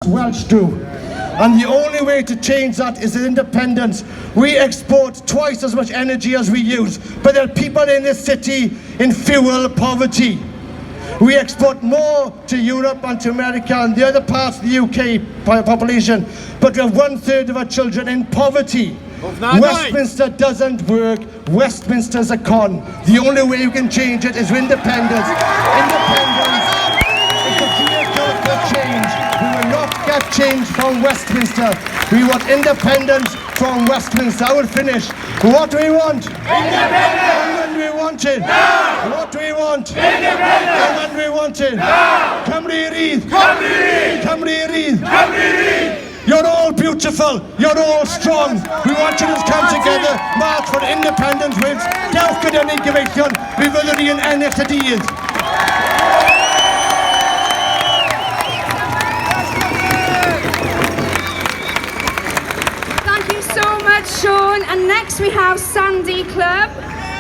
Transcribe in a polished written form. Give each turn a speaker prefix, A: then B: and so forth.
A: Welsh do. And the only way to change that is independence. We export twice as much energy as we use, but there are people in this city in fuel poverty. We export more to Europe and to America and the other parts of the UK population, but we have 1/3 of our children in poverty. Westminster doesn't work. Westminster's a con. The only way you can change it is independence. Independence is the vehicle for change. We will not get change from Westminster. We want independence from Westminster. I will finish. What do we want? Independence! And when do we want it? Now! What do we want? Independence! And when do we want it? Now! Caerdydd! Caerdydd! Caerdydd! Caerdydd! You're all beautiful, you're all strong. We want you to come together, march for independence with Dewch gyda ni gyfeillion, mi fyddwn ni yn ennill y dydd.
B: Thank you so much, Sean. And next we have Sandy Club.